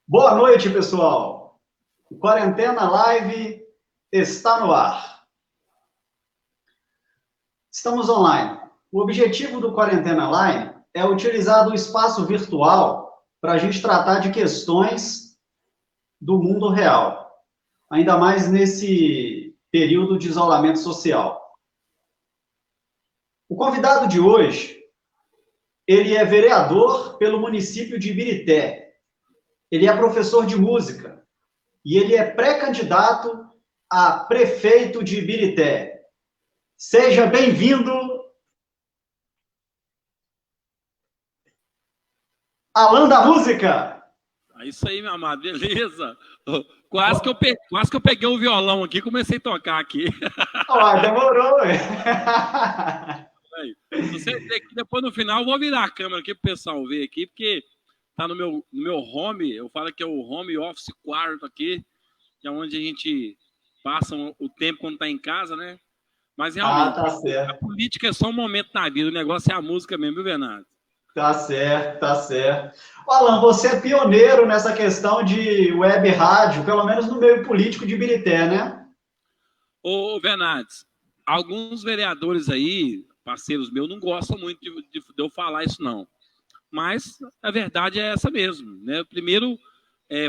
Boa noite, pessoal. O Quarentena Live está no ar. Estamos online. O objetivo do Quarentena Live é utilizar o espaço virtual para a gente tratar de questões do mundo real, ainda mais nesse período de isolamento social. O convidado de hoje, ele é vereador pelo município de Ibirité. Ele é professor de música e ele é pré-candidato a prefeito de Ibirité. Seja bem-vindo, Alan da Música. É isso aí, meu amado, beleza? Quase que eu peguei o violão aqui e comecei a tocar aqui. Demorou, Você vê que depois no final eu vou virar a câmera aqui para o pessoal ver aqui, porque tá no meu home, eu falo que é o home office quarto aqui, que é onde a gente passa o tempo quando tá em casa, né? Mas realmente, tá certo. A política é só um momento na vida, o negócio é a música mesmo, viu, Bernardo? Tá certo, tá certo. Alan, você é pioneiro nessa questão de web rádio, pelo menos no meio político de Ibirité, né? Ô, Bernardes, alguns vereadores aí, parceiros meus, não gostam muito de eu falar isso, não. Mas a verdade é essa mesmo, né? O primeiro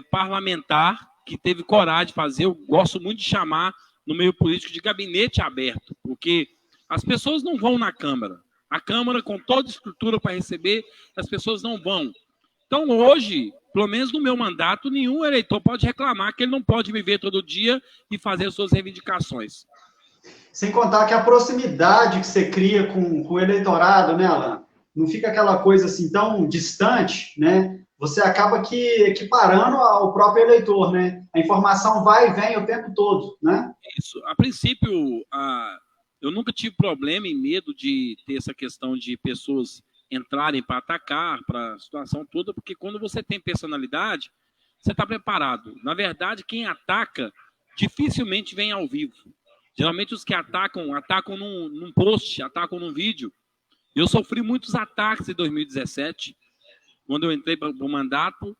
parlamentar que teve coragem de fazer, eu gosto muito de chamar no meio político de gabinete aberto, porque as pessoas não vão na Câmara. A Câmara, com toda a estrutura para receber, as pessoas não vão. Então, hoje, pelo menos no meu mandato, nenhum eleitor pode reclamar que ele não pode me ver todo dia e fazer suas reivindicações. Sem contar que a proximidade que você cria com o eleitorado, né, Alan? Não fica aquela coisa assim tão distante, né? Você acaba que equiparando ao próprio eleitor, né? A informação vai e vem o tempo todo, né? Isso. A princípio, eu nunca tive problema e medo de ter essa questão de pessoas entrarem para atacar, para a situação toda, porque quando você tem personalidade, você está preparado. Na verdade, quem ataca dificilmente vem ao vivo. Geralmente os que atacam num post, atacam num vídeo. Eu sofri muitos ataques em 2017, quando eu entrei para o mandato,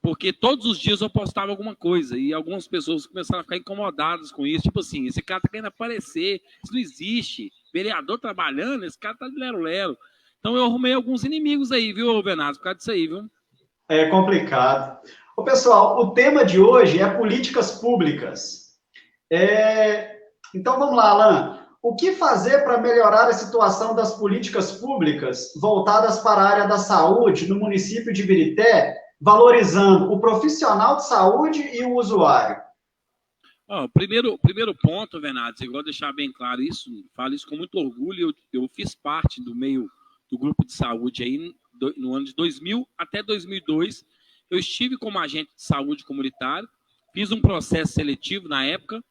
porque todos os dias eu postava alguma coisa e algumas pessoas começaram a ficar incomodadas com isso. Tipo assim, esse cara tá querendo aparecer, isso não existe. Vereador trabalhando, esse cara tá de lero-lero. Então eu arrumei alguns inimigos aí, viu, Bernardo, por causa disso aí, viu? É complicado. Ô, pessoal, o tema de hoje é políticas públicas. Então vamos lá, Alan. O que fazer para melhorar a situação das políticas públicas voltadas para a área da saúde no município de Ibirité, valorizando o profissional de saúde e o usuário? O primeiro ponto, Bernardo, eu gosto de deixar bem claro isso, falo isso com muito orgulho, eu fiz parte do grupo de saúde aí no ano de 2000 até 2002, eu estive como agente de saúde comunitário, fiz um processo seletivo na época,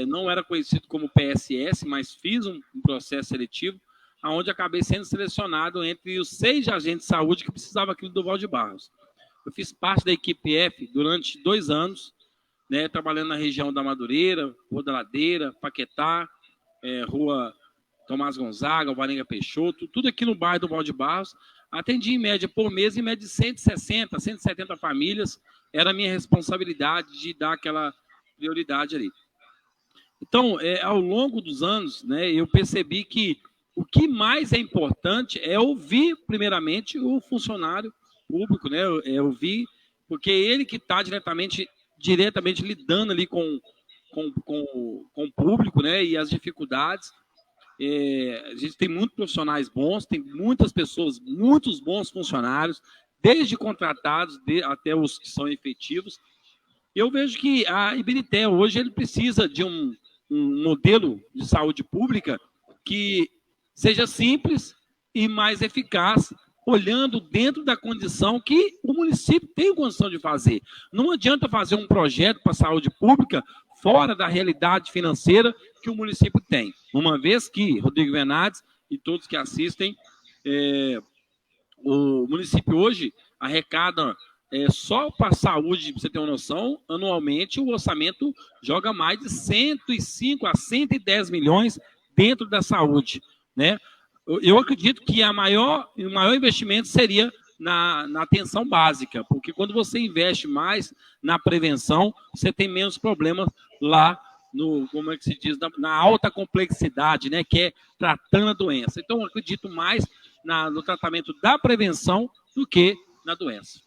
não era conhecido como PSS, mas fiz um processo seletivo, onde acabei sendo selecionado entre os 6 agentes de saúde que precisavam aqui do Duval de Barros. Eu fiz parte da equipe F durante 2 anos, né, trabalhando na região da Madureira, Rua da Ladeira, Paquetá, Rua Tomás Gonzaga, Varenga Peixoto, tudo aqui no bairro do Duval de Barros. Atendi em média por mês, em média de 160, 170 famílias. Era a minha responsabilidade de dar aquela prioridade ali. Então, ao longo dos anos, né, eu percebi que o que mais é importante é ouvir, primeiramente, o funcionário público, né, ouvir, porque é ele que está diretamente lidando ali com o público, né, e as dificuldades. A gente tem muitos profissionais bons, tem muitas pessoas, muitos bons funcionários, desde contratados até os que são efetivos. Eu vejo que a Ibirité hoje ele precisa de um modelo de saúde pública que seja simples e mais eficaz, olhando dentro da condição que o município tem condição de fazer. Não adianta fazer um projeto para a saúde pública fora da realidade financeira que o município tem. Uma vez que, Rodrigo Bernardes e todos que assistem, o município hoje arrecada só para a saúde, para você ter uma noção, anualmente o orçamento joga mais de 105 a 110 milhões dentro da saúde, né? Eu acredito que o maior investimento seria na atenção básica, porque quando você investe mais na prevenção, você tem menos problemas lá no, como é que se diz, na alta complexidade, né, que é tratando a doença. Então, eu acredito mais no tratamento da prevenção do que na doença.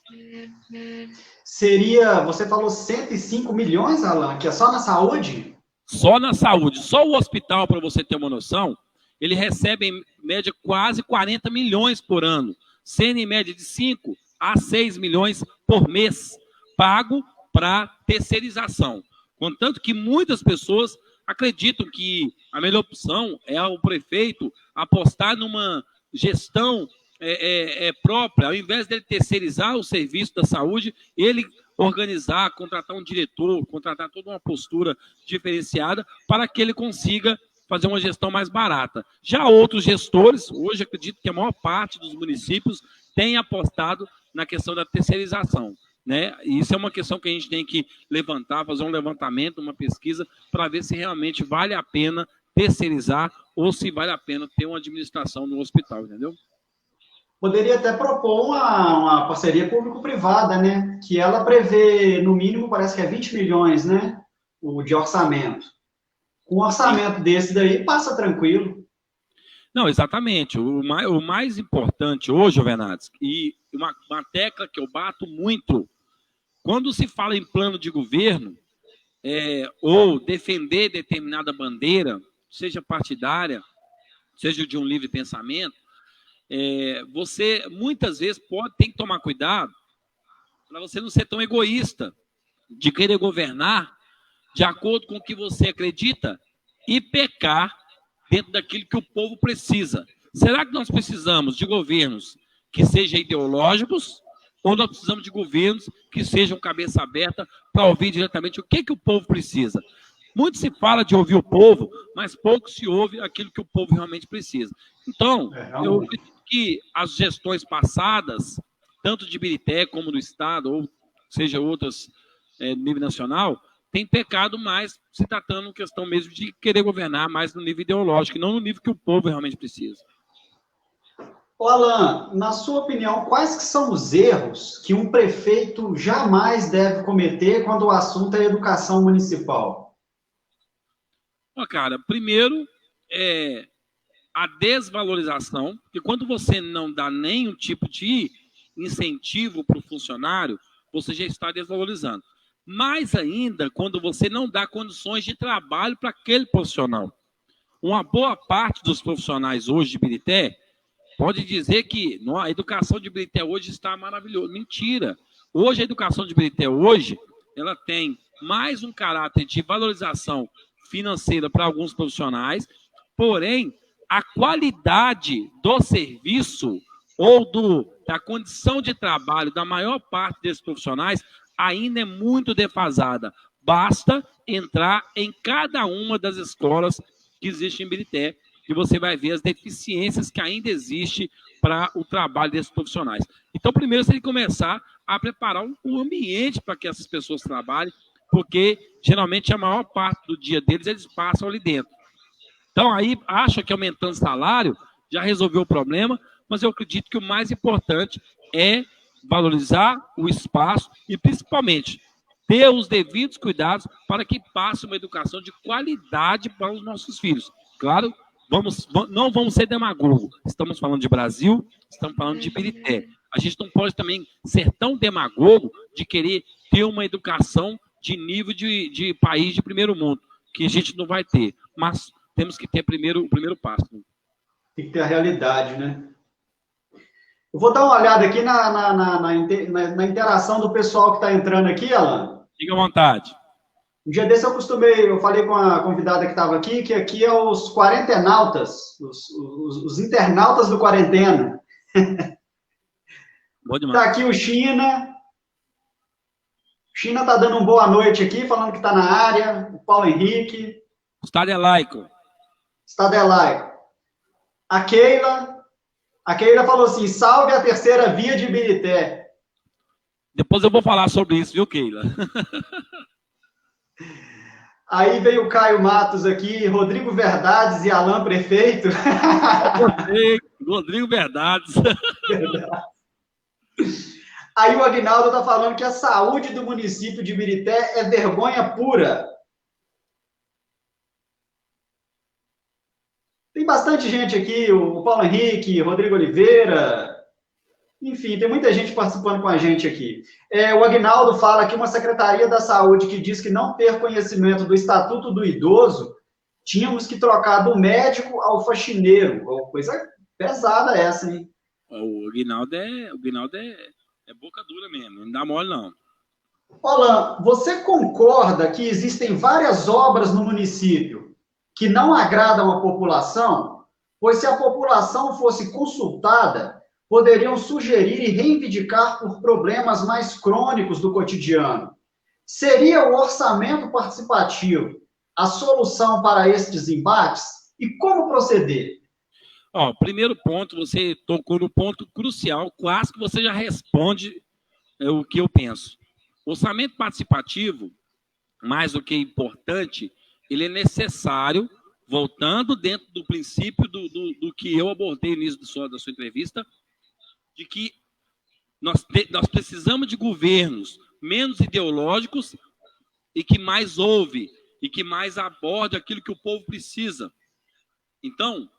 Você falou 105 milhões, Alan, que é só na saúde? Só na saúde. Só o hospital, para você ter uma noção, ele recebe, em média, quase 40 milhões por ano, sendo em média de 5 a 6 milhões por mês, pago para terceirização. Contanto que muitas pessoas acreditam que a melhor opção é o prefeito apostar numa gestão própria, ao invés dele terceirizar o serviço da saúde, ele organizar, contratar um diretor, contratar toda uma postura diferenciada para que ele consiga fazer uma gestão mais barata. Já outros gestores, hoje acredito que a maior parte dos municípios tem apostado na questão da terceirização, né? E isso é uma questão que a gente tem que levantar, fazer um levantamento, uma pesquisa, para ver se realmente vale a pena terceirizar ou se vale a pena ter uma administração no hospital, entendeu? Poderia até propor uma parceria público-privada, né? Que ela prevê, no mínimo, parece que é 20 milhões, né? De orçamento. Com um orçamento desse daí, passa tranquilo. Não, exatamente. O mais importante hoje, Venades, e uma tecla que eu bato muito, quando se fala em plano de governo, ou defender determinada bandeira, seja partidária, seja de um livre pensamento, você muitas vezes tem que tomar cuidado para você não ser tão egoísta de querer governar de acordo com o que você acredita e pecar dentro daquilo que o povo precisa. Será que nós precisamos de governos que sejam ideológicos ou nós precisamos de governos que sejam cabeça aberta para ouvir diretamente o que o povo precisa? Muito se fala de ouvir o povo, mas pouco se ouve aquilo que o povo realmente precisa. Então, eu acredito que as gestões passadas, tanto de Ibirité como do Estado, ou seja, outras no nível nacional, têm pecado mais se tratando questão mesmo de querer governar mais no nível ideológico, e não no nível que o povo realmente precisa. Ô Alan, na sua opinião, quais que são os erros que um prefeito jamais deve cometer quando o assunto é educação municipal? Cara, primeiro a desvalorização, porque quando você não dá nenhum tipo de incentivo para o funcionário, você já está desvalorizando. Mais ainda, quando você não dá condições de trabalho para aquele profissional. Uma boa parte dos profissionais hoje de Ibirité pode dizer que a educação de Ibirité hoje está maravilhosa. Mentira! Hoje, a educação de Ibirité hoje, ela tem mais um caráter de valorização financeira para alguns profissionais, porém, a qualidade do serviço ou da condição de trabalho da maior parte desses profissionais ainda é muito defasada. Basta entrar em cada uma das escolas que existem em Ibirité e você vai ver as deficiências que ainda existem para o trabalho desses profissionais. Então, primeiro, você tem que começar a preparar um ambiente para que essas pessoas trabalhem, porque, geralmente, a maior parte do dia deles, eles passam ali dentro. Então, aí, acha que aumentando o salário já resolveu o problema, mas eu acredito que o mais importante é valorizar o espaço e, principalmente, ter os devidos cuidados para que passe uma educação de qualidade para os nossos filhos. Claro, não vamos ser demagogos. Estamos falando de Brasil, estamos falando de Ibirité. A gente não pode também ser tão demagogo de querer ter uma educação de nível de país de primeiro mundo, que a gente não vai ter. Mas temos que ter o primeiro passo. Tem que ter a realidade, né? Eu vou dar uma olhada aqui na interação do pessoal que está entrando aqui, Alan. Fique à vontade. Um dia desse eu falei com a convidada que estava aqui, que aqui é os quarentenautas, os internautas do quarentena. Está aqui o China. O China está dando uma boa noite aqui, falando que está na área. O Paulo Henrique. Estado é laico. Estado é laico. A Keila falou assim, salve a terceira via de Ibirité. Depois eu vou falar sobre isso, viu, Keila? Aí veio o Caio Matos aqui, Rodrigo Verdades e Alan Prefeito. Rodrigo Verdades. Aí o Aguinaldo está falando que a saúde do município de Ibirité é vergonha pura. Tem bastante gente aqui, o Paulo Henrique, Rodrigo Oliveira, enfim, tem muita gente participando com a gente aqui. O Aguinaldo fala que uma Secretaria da Saúde que diz que não ter conhecimento do Estatuto do Idoso, tínhamos que trocar do médico ao faxineiro. Coisa pesada essa, hein? O Aguinaldo é boca dura mesmo, não dá mole não. Alan, você concorda que existem várias obras no município que não agradam a população? Pois se a população fosse consultada, poderiam sugerir e reivindicar por problemas mais crônicos do cotidiano. Seria o orçamento participativo a solução para estes embates? E como proceder? Primeiro ponto, você tocou no ponto crucial, quase que você já responde o que eu penso. Orçamento participativo, mais do que importante, ele é necessário, voltando dentro do princípio do que eu abordei no início da sua entrevista, de que nós precisamos de governos menos ideológicos e que mais ouve e que mais aborde aquilo que o povo precisa. Então,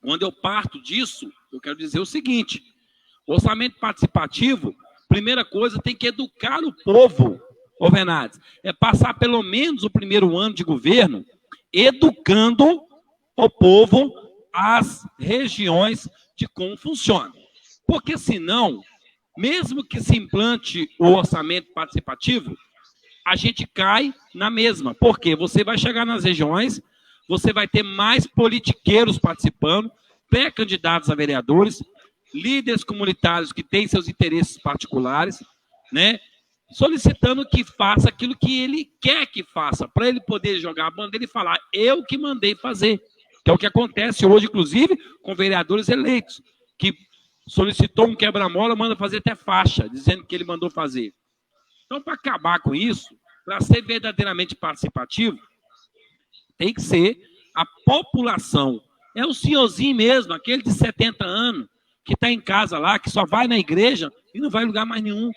quando eu parto disso, eu quero dizer o seguinte: orçamento participativo, primeira coisa, tem que educar o povo, Venades, é passar pelo menos o primeiro ano de governo educando o povo às regiões de como funciona. Porque senão, mesmo que se implante o orçamento participativo, a gente cai na mesma. Porque você vai chegar nas regiões, você vai ter mais politiqueiros participando, pré-candidatos a vereadores, líderes comunitários que têm seus interesses particulares, né, solicitando que faça aquilo que ele quer que faça, para ele poder jogar a bandeira e falar, eu que mandei fazer. Que é o que acontece hoje, inclusive, com vereadores eleitos, que solicitou um quebra-mola, manda fazer até faixa, dizendo que ele mandou fazer. Então, para acabar com isso, para ser verdadeiramente participativo, tem que ser a população. É o senhorzinho mesmo, aquele de 70 anos, que está em casa lá, que só vai na igreja e não vai em lugar mais nenhum.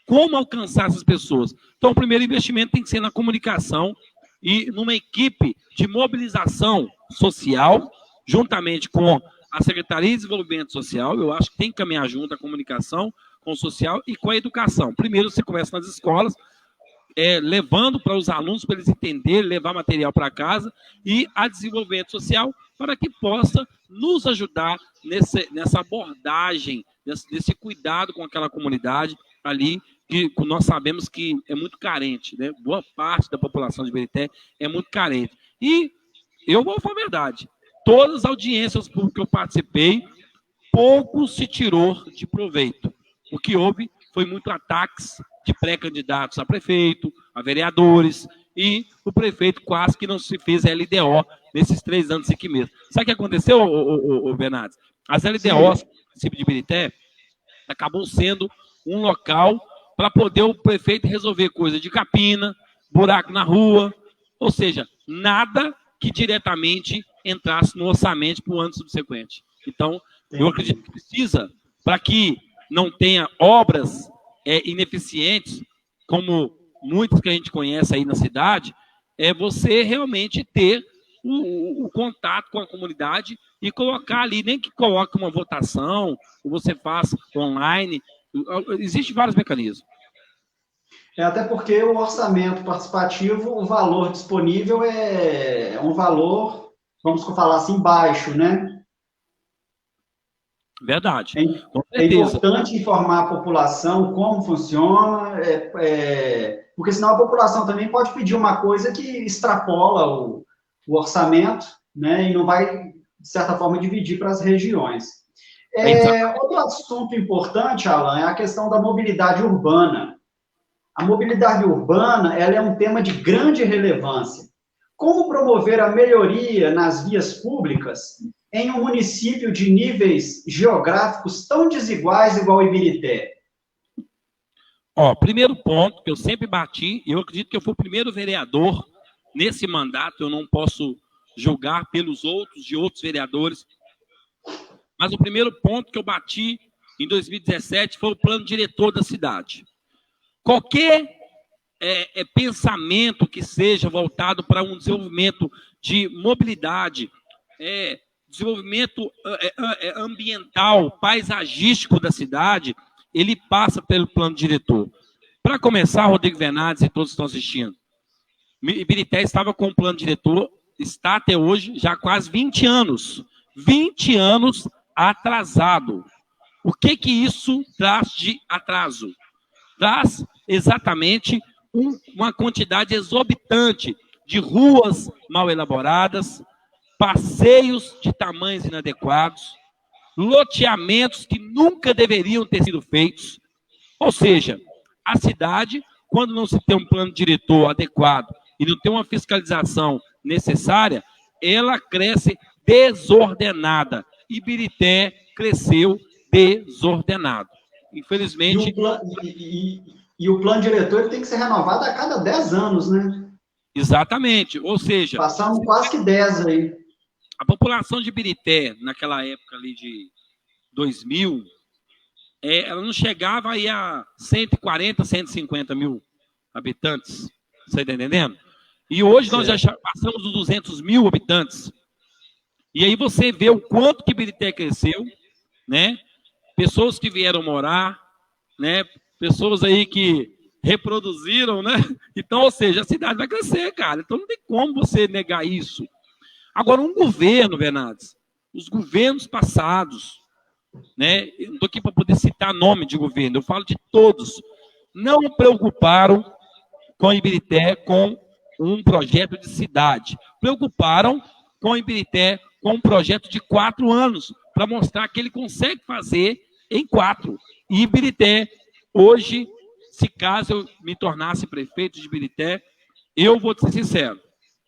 Como alcançar essas pessoas? Então, o primeiro investimento tem que ser na comunicação e numa equipe de mobilização social, juntamente com a Secretaria de Desenvolvimento Social. Eu acho que tem que caminhar junto a comunicação com o social e com a educação. Primeiro, você começa nas escolas, levando para os alunos, para eles entenderem, levar material para casa, e a desenvolvimento social, para que possa nos ajudar nessa abordagem, nesse cuidado com aquela comunidade ali, que nós sabemos que é muito carente, né? Boa parte da população de Ibirité é muito carente. E eu vou falar a verdade, todas as audiências que eu participei, pouco se tirou de proveito. O que houve foi muito ataques de pré-candidatos a prefeito, a vereadores, e o prefeito quase que não se fez LDO nesses 3 anos e 5 meses. Sabe o que aconteceu, Bernardes? As LDOs do município de Ibirité acabou sendo um local para poder o prefeito resolver coisa de capina, buraco na rua, ou seja, nada que diretamente entrasse no orçamento para o ano subsequente. Então, eu acredito que precisa, para que não tenha obras ineficientes, como muitas que a gente conhece aí na cidade, é você realmente ter o contato com a comunidade e colocar ali, nem que coloque uma votação, ou você faça online, existem vários mecanismos. Até porque o orçamento participativo, o valor disponível é um valor, vamos falar assim, baixo, né? Verdade. É importante informar a população como funciona, porque senão a população também pode pedir uma coisa que extrapola o orçamento, né, e não vai, de certa forma, dividir para as regiões. Outro assunto importante, Alan, é a questão da mobilidade urbana. A mobilidade urbana, ela é um tema de grande relevância. Como promover a melhoria nas vias públicas em um município de níveis geográficos tão desiguais igual Ibirité? Primeiro ponto que eu sempre bati, eu acredito que eu fui o primeiro vereador nesse mandato, eu não posso julgar pelos outros, de outros vereadores, mas o primeiro ponto que eu bati em 2017, foi o plano diretor da cidade. Qualquer pensamento que seja voltado para um desenvolvimento de mobilidade, desenvolvimento ambiental, paisagístico da cidade, ele passa pelo plano diretor. Para começar, Rodrigo Venades e todos que estão assistindo, Ibirité estava com o plano diretor, está até hoje, já há quase 20 anos. 20 anos atrasado. O que isso traz de atraso? Traz exatamente uma quantidade exorbitante de ruas mal elaboradas, passeios de tamanhos inadequados, loteamentos que nunca deveriam ter sido feitos. Ou seja, a cidade, quando não se tem um plano diretor adequado e não tem uma fiscalização necessária, ela cresce desordenada. Ibirité cresceu desordenado. Infelizmente... E o plano diretor ele tem que ser renovado a cada 10 anos, né? Exatamente. Ou seja... Passamos quase que 10 aí. A população de Ibirité, naquela época ali de 2000, ela não chegava aí a 140, 150 mil habitantes. Você está entendendo? E hoje nós já passamos dos 200 mil habitantes. E aí você vê o quanto que Ibirité cresceu, né? Pessoas que vieram morar, né? Pessoas aí que reproduziram, né? Então, ou seja, a cidade vai crescer, cara. Então não tem como você negar isso. Agora, um governo, Venades, os governos passados, né? Eu não estou aqui para poder citar nome de governo, eu falo de todos, não preocuparam com Ibirité com um projeto de cidade. Preocuparam com Ibirité com um projeto de 4 anos, para mostrar que ele consegue fazer em 4. E Ibirité, hoje, se caso eu me tornasse prefeito de Ibirité, eu vou ser sincero,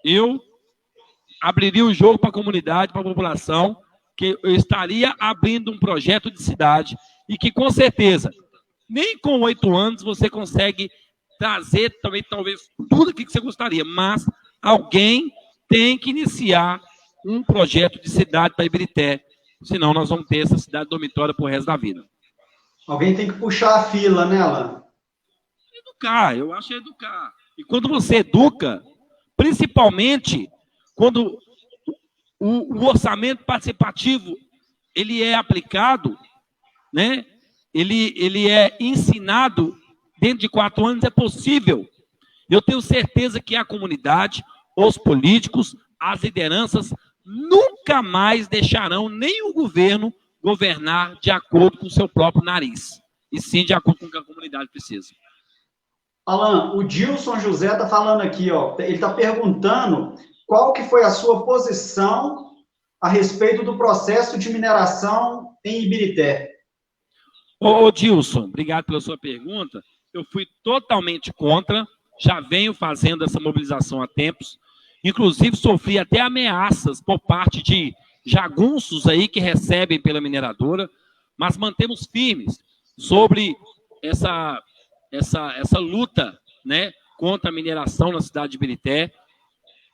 eu abriria o jogo para a comunidade, para a população, que eu estaria abrindo um projeto de cidade e que, com certeza, nem com 8 anos você consegue trazer também, talvez, tudo o que você gostaria, mas alguém tem que iniciar um projeto de cidade para Ibirité, senão nós vamos ter essa cidade dormitória para o resto da vida. Alguém tem que puxar a fila, né, Alan? Educar, eu acho educar. E quando você educa, principalmente quando o orçamento participativo ele é aplicado, né? Ele é ensinado dentro de 4 anos, é possível. Eu tenho certeza que a comunidade, os políticos, as lideranças nunca mais deixarão nem o governo governar de acordo com o seu próprio nariz, e sim de acordo com o que a comunidade precisa. Alan, o Dilson José está falando aqui, ó, ele está perguntando qual que foi a sua posição a respeito do processo de mineração em Ibirité. Ô Dilson, obrigado pela sua pergunta. Eu fui totalmente contra, já venho fazendo essa mobilização há tempos, inclusive sofri até ameaças por parte de jagunços aí que recebem pela mineradora, mas mantemos firmes sobre essa luta, né, contra a mineração na cidade de Ibirité.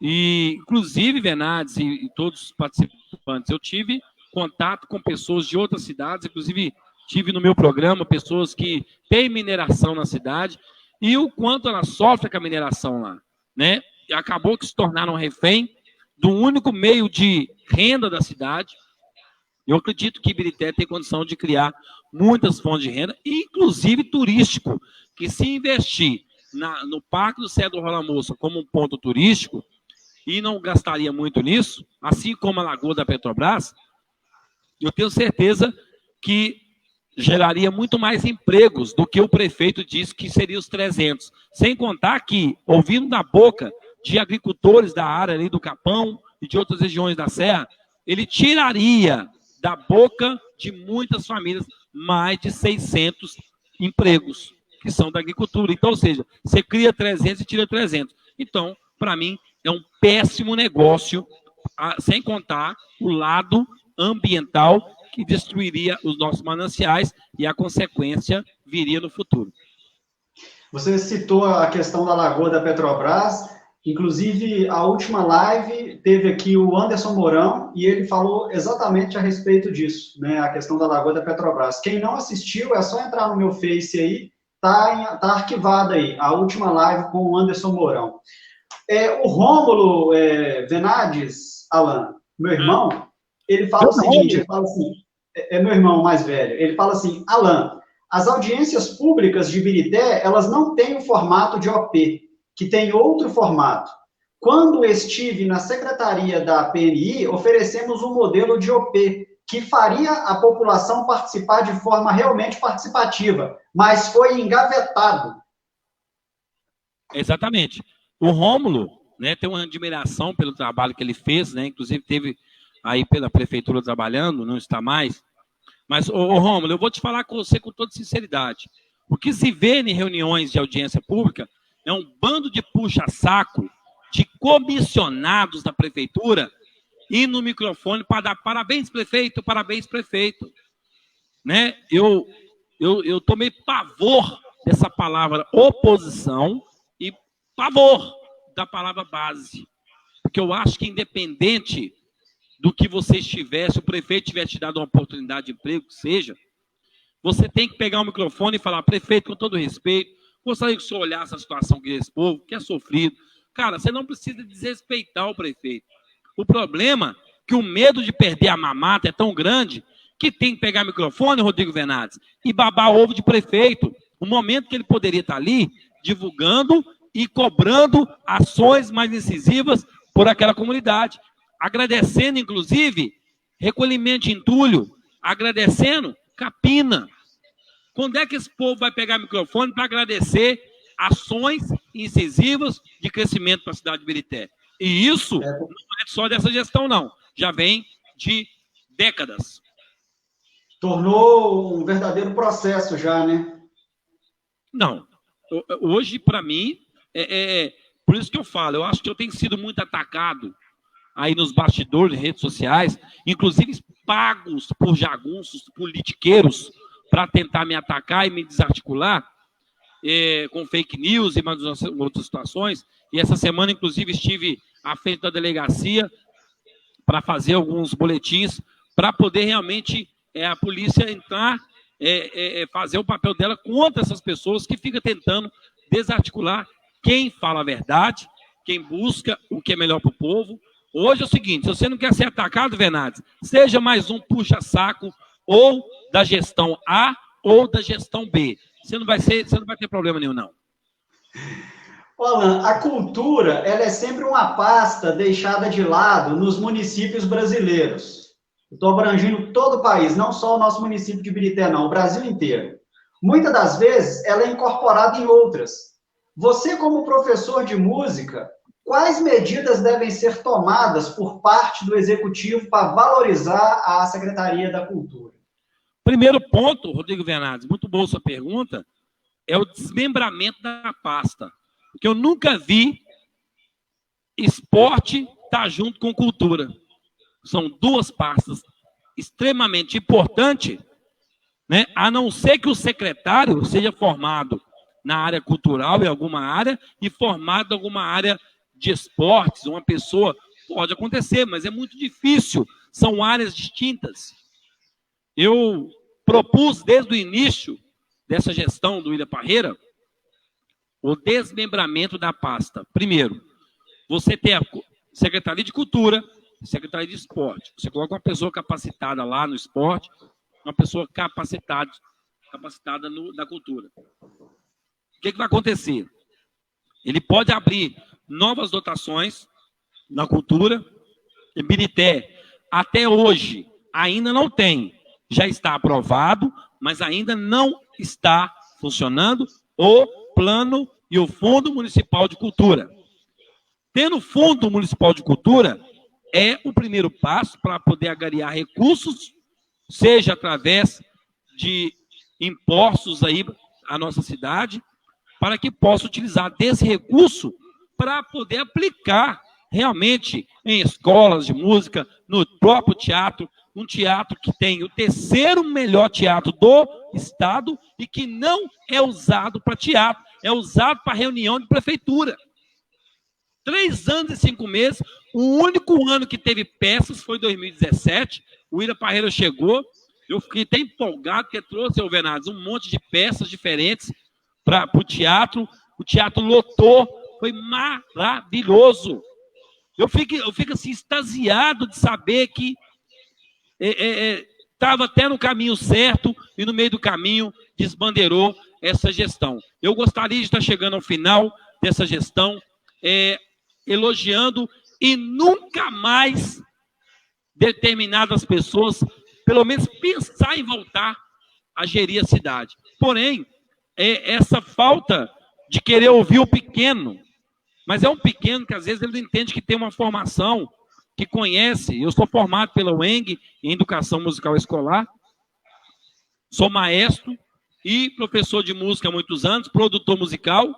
E, inclusive, Venades e todos os participantes, eu tive contato com pessoas de outras cidades, inclusive tive no meu programa pessoas que têm mineração na cidade, e o quanto ela sofre com a mineração lá, né? E acabou que se tornaram refém do único meio de renda da cidade. Eu acredito que Ibirité tem condição de criar muitas fontes de renda, inclusive turístico, que se investir no Parque do Cedro Rola Moça como um ponto turístico, e não gastaria muito nisso, assim como a Lagoa da Petrobras, eu tenho certeza que geraria muito mais empregos do que o prefeito disse que seria os 300. Sem contar que, ouvindo da boca de agricultores da área ali do Capão e de outras regiões da Serra, ele tiraria da boca de muitas famílias mais de 600 empregos, que são da agricultura. Então, ou seja, você cria 300 e tira 300. Então, para mim, é um péssimo negócio, sem contar o lado ambiental que destruiria os nossos mananciais e a consequência viria no futuro. Você citou a questão da Lagoa da Petrobras Inclusive, a última live teve aqui o Anderson Mourão e ele falou exatamente a respeito disso, né? A questão da Lagoa da Petrobras. Quem não assistiu, é só entrar no meu Face aí, tá arquivada aí, a última live com o Anderson Mourão. O Rômulo Venades, Alan, meu irmão, ele fala o seguinte, ele fala assim, é meu irmão mais velho, ele fala assim, Alan, as audiências públicas de Ibirité, elas não têm o formato de OP, que tem outro formato. Quando estive na secretaria da PNI, oferecemos um modelo de OP, que faria a população participar de forma realmente participativa, mas foi engavetado. Exatamente. O Rômulo, né, tem uma admiração pelo trabalho que ele fez, né, inclusive teve aí pela prefeitura trabalhando, não está mais. Mas, Rômulo, eu vou te falar com você com toda sinceridade. O que se vê em reuniões de audiência pública é um bando de puxa-saco de comissionados da prefeitura e no microfone para dar parabéns, prefeito, né? Eu tomei pavor dessa palavra oposição e pavor da palavra base, porque eu acho que independente do que você estivesse, se o prefeito tivesse te dado uma oportunidade de emprego, que seja, você tem que pegar o microfone e falar, prefeito, com todo respeito, gostaria que o senhor olhasse a situação que esse povo, que é sofrido. Cara, você não precisa desrespeitar o prefeito. O problema é que o medo de perder a mamata é tão grande que tem que pegar o microfone, Rodrigo Venades, e babar ovo de prefeito. O momento que ele poderia estar ali divulgando e cobrando ações mais incisivas por aquela comunidade. Agradecendo, inclusive, recolhimento de entulho, agradecendo capina. Quando é que esse povo vai pegar o microfone para agradecer ações incisivas de crescimento para a cidade de Ibirité? E isso não é só dessa gestão, não. Já vem de décadas. Tornou um verdadeiro processo já, né? Não. Hoje, para mim, por isso que eu falo, eu acho que eu tenho sido muito atacado aí nos bastidores, redes sociais, inclusive pagos por jagunços politiqueiros para tentar me atacar e me desarticular com fake news e mais outras situações. E essa semana, inclusive, estive à frente da delegacia para fazer alguns boletins para poder realmente a polícia entrar, fazer o papel dela contra essas pessoas que ficam tentando desarticular quem fala a verdade, quem busca o que é melhor para o povo. Hoje é o seguinte, se você não quer ser atacado, Venades, seja mais um puxa-saco ou da gestão A ou da gestão B. Você não vai ter problema nenhum, não. Alan, a cultura, ela é sempre uma pasta deixada de lado nos municípios brasileiros. Estou abrangindo todo o país, não só o nosso município de Ibirité, não, o Brasil inteiro. Muitas das vezes, ela é incorporada em outras. Você, como professor de música, quais medidas devem ser tomadas por parte do Executivo para valorizar a Secretaria da Cultura? Primeiro ponto, Rodrigo Venades, muito boa sua pergunta, é o desmembramento da pasta. Porque eu nunca vi esporte estar junto com cultura. São duas pastas extremamente importantes, né? A não ser que o secretário seja formado na área cultural, em alguma área, e formado em alguma área de esportes, uma pessoa, pode acontecer, mas é muito difícil, são áreas distintas. Eu propus desde o início dessa gestão do William Parreira o desmembramento da pasta. Primeiro, você tem a Secretaria de Cultura, Secretaria de Esporte. Você coloca uma pessoa capacitada lá no esporte, uma pessoa capacitada na cultura. O que vai acontecer? Ele pode abrir novas dotações na cultura. Ibirité, até hoje, ainda não tem. Já está aprovado, mas ainda não está funcionando o plano e o Fundo Municipal de Cultura. Tendo o Fundo Municipal de Cultura, é o primeiro passo para poder angariar recursos, seja através de impostos aí à nossa cidade, para que possa utilizar desse recurso para poder aplicar realmente em escolas de música, no próprio teatro, um teatro que tem o terceiro melhor teatro do estado e que não é usado para teatro, é usado para reunião de prefeitura. 3 anos e 5 meses. O único ano que teve peças foi 2017. O Ira Parreira chegou. Eu fiquei até empolgado, porque trouxe, Venados, um monte de peças diferentes para o teatro. O teatro lotou. Foi maravilhoso. Eu fico assim, extasiado de saber que estava até no caminho certo e no meio do caminho desbandeirou essa gestão. Eu gostaria de estar chegando ao final dessa gestão, elogiando e nunca mais determinadas pessoas, pelo menos pensar em voltar a gerir a cidade. Porém, essa falta de querer ouvir o pequeno, mas é um pequeno que às vezes ele não entende que tem uma formação, que conhece. Eu sou formado pela UENG em Educação Musical Escolar, sou maestro e professor de música há muitos anos, produtor musical,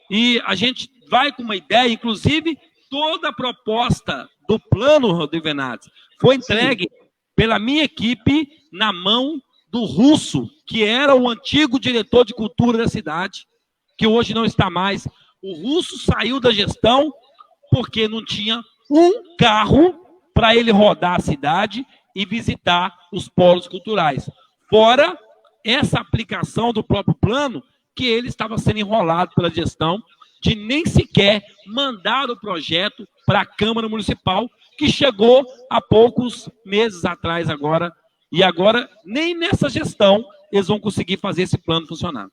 e a gente vai com uma ideia, inclusive toda a proposta do plano, Rodrigo Venados, foi entregue pela minha equipe na mão do Russo, que era o antigo diretor de cultura da cidade, que hoje não está mais. O Russo saiu da gestão porque não tinha um carro para ele rodar a cidade e visitar os polos culturais. Fora essa aplicação do próprio plano, que ele estava sendo enrolado pela gestão, de nem sequer mandar o projeto para a Câmara Municipal, que chegou há poucos meses atrás agora, e agora nem nessa gestão eles vão conseguir fazer esse plano funcionar.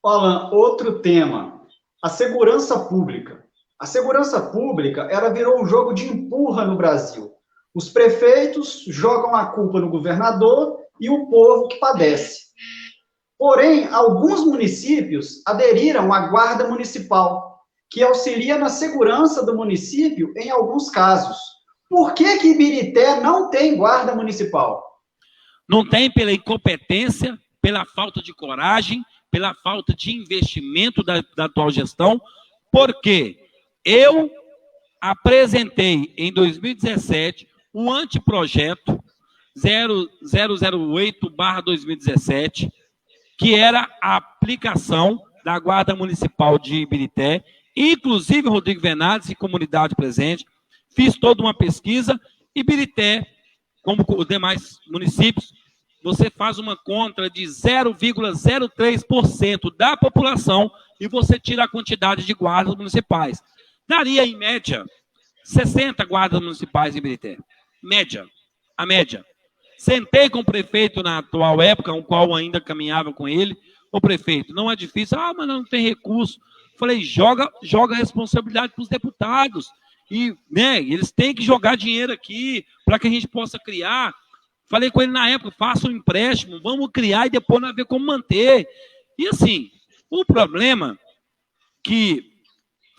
Alan, outro tema, a segurança pública. A segurança pública, ela virou um jogo de empurra no Brasil. Os prefeitos jogam a culpa no governador e o povo que padece. Porém, alguns municípios aderiram à Guarda Municipal, que auxilia na segurança do município em alguns casos. Por que Ibirité não tem Guarda Municipal? Não tem pela incompetência, pela falta de coragem, pela falta de investimento da atual gestão, porque eu apresentei em 2017 um anteprojeto 0008/2017, que era a aplicação da Guarda Municipal de Ibirité, inclusive Rodrigo Venados e comunidade presente. Fiz toda uma pesquisa. Ibirité, como os demais municípios, você faz uma conta de 0,03% da população e você tira a quantidade de guardas municipais. Daria, em média, 60 guardas municipais em Ibirité. A média. Sentei com o prefeito na atual época, o qual ainda caminhava com ele. O prefeito, não é difícil. Mas não tem recurso. Falei, joga a responsabilidade para os deputados. E, eles têm que jogar dinheiro aqui para que a gente possa criar. Falei com ele na época, faça um empréstimo, vamos criar e depois nós ver como manter. E assim, o problema que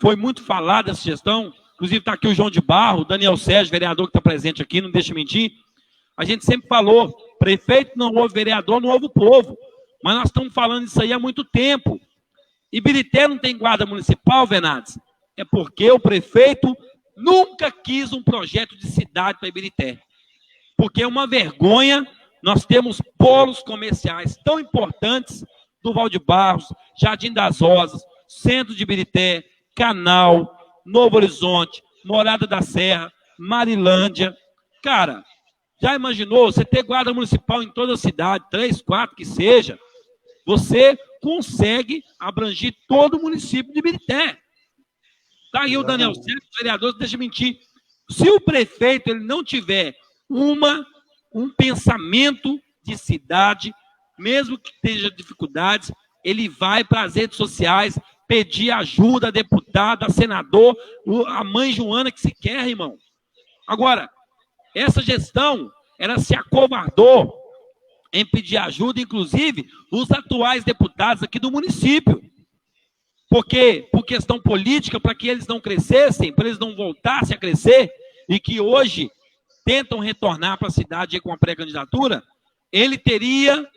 foi muito falado dessa gestão, inclusive está aqui o João de Barro, o Daniel Sérgio, vereador que está presente aqui, não deixa mentir. A gente sempre falou, prefeito não ouve vereador, não ouve o povo. Mas nós estamos falando isso aí há muito tempo. Ibirité não tem guarda municipal, Venados, é porque o prefeito nunca quis um projeto de cidade para Ibirité. Porque é uma vergonha, nós temos polos comerciais tão importantes do Val de Barros, Jardim das Rosas, Centro de Ibirité, Canal, Novo Horizonte, Morada da Serra, Marilândia. Cara, já imaginou você ter guarda municipal em toda a cidade, 3, 4 que seja, você consegue abranger todo o município de Ibirité. Está aí o Daniel Sérgio, vereador, deixa eu mentir. Se o prefeito ele não tiver um pensamento de cidade, mesmo que tenha dificuldades, ele vai para as redes sociais pedir ajuda a deputada, a senador, a mãe Joana que se quer, irmão. Agora, essa gestão, ela se acovardou em pedir ajuda, inclusive, os atuais deputados aqui do município. Porque, por questão política, para que eles não crescessem, para eles não voltassem a crescer, e que hoje tentam retornar para a cidade com a pré-candidatura, ele teria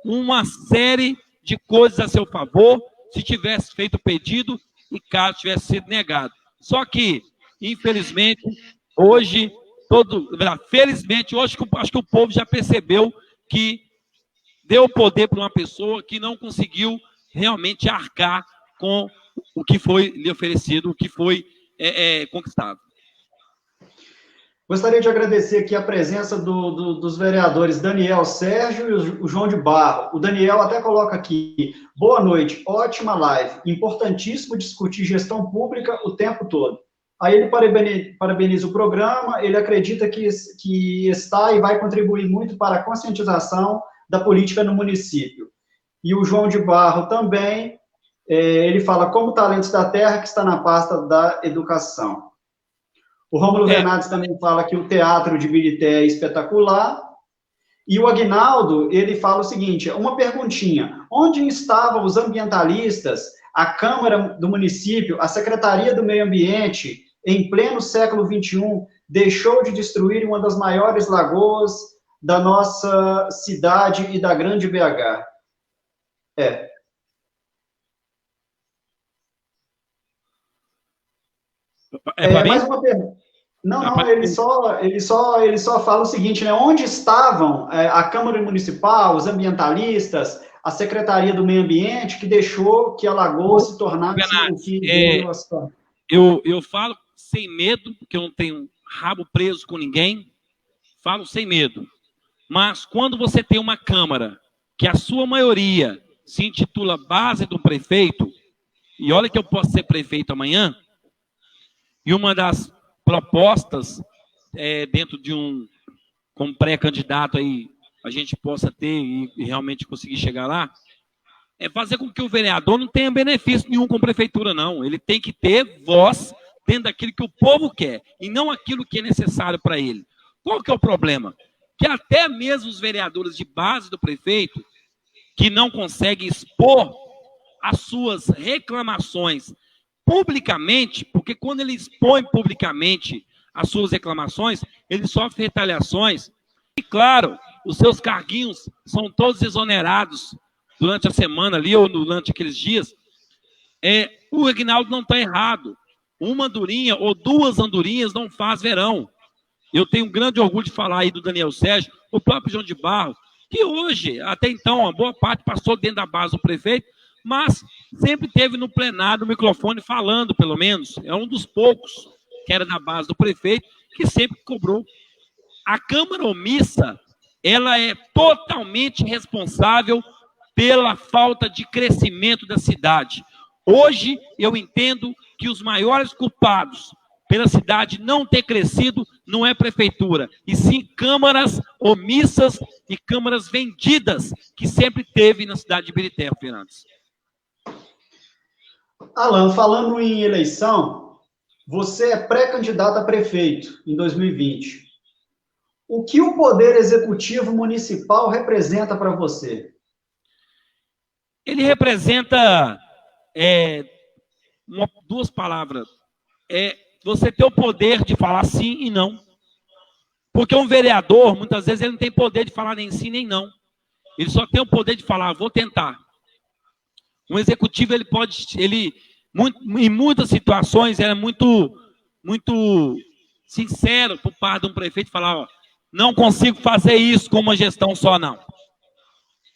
uma série de coisas a seu favor se tivesse feito o pedido e caso tivesse sido negado. Só que, infelizmente, hoje, felizmente, hoje acho que o povo já percebeu que deu poder para uma pessoa que não conseguiu realmente arcar com o que foi lhe oferecido, o que foi conquistado. Gostaria de agradecer aqui a presença dos vereadores Daniel Sérgio e o João de Barro. O Daniel até coloca aqui, boa noite, ótima live, importantíssimo discutir gestão pública o tempo todo. Aí ele parabeniza o programa, ele acredita que está e vai contribuir muito para a conscientização da política no município. E o João de Barro também, ele fala como talentos da terra que está na pasta da educação. O Rômulo Renato também fala que o teatro de Birité é espetacular. E o Aguinaldo, ele fala o seguinte, uma perguntinha, onde estavam os ambientalistas, a Câmara do município, a Secretaria do Meio Ambiente, em pleno século XXI, deixou de destruir uma das maiores lagoas da nossa cidade e da grande BH? Mais uma pergunta. Não, ele só fala o seguinte, né? Onde estavam a Câmara Municipal, os ambientalistas, a Secretaria do Meio Ambiente, que deixou que a lagoa se tornasse o que veio a se tornar? Eu falo sem medo, porque eu não tenho rabo preso com ninguém, falo sem medo. Mas quando você tem uma Câmara que a sua maioria se intitula base do prefeito, e olha que eu posso ser prefeito amanhã, e uma das propostas dentro de como pré-candidato aí, a gente possa ter e realmente conseguir chegar lá, é fazer com que o vereador não tenha benefício nenhum com a prefeitura, não. Ele tem que ter voz dentro daquilo que o povo quer, e não aquilo que é necessário para ele. Qual que é o problema? Que até mesmo os vereadores de base do prefeito, que não conseguem expor as suas reclamações publicamente, porque quando ele expõe publicamente as suas reclamações, ele sofre retaliações. E, claro, os seus carguinhos são todos exonerados durante a semana ali, ou durante aqueles dias. O Aguinaldo não está errado. Uma andorinha ou duas andorinhas não faz verão. Eu tenho um grande orgulho de falar aí do Daniel Sérgio, o próprio João de Barro, que hoje, até então, uma boa parte passou dentro da base do prefeito, mas sempre teve no plenário o microfone falando, pelo menos. É um dos poucos que era da base do prefeito, que sempre cobrou. A Câmara omissa, ela é totalmente responsável pela falta de crescimento da cidade. Hoje, eu entendo que os maiores culpados pela cidade não ter crescido não é prefeitura, e sim câmaras omissas e câmaras vendidas, que sempre teve na cidade de Birité, Fernandes. Alan, falando em eleição, você é pré-candidato a prefeito em 2020. O que o Poder Executivo Municipal representa para você? Ele representa duas palavras. Você ter o poder de falar sim e não. Porque um vereador, muitas vezes, ele não tem poder de falar nem sim nem não. Ele só tem o poder de falar, vou tentar. Um executivo, em muitas situações, era muito sincero por parte de um prefeito, falar, ó, não consigo fazer isso com uma gestão só, não.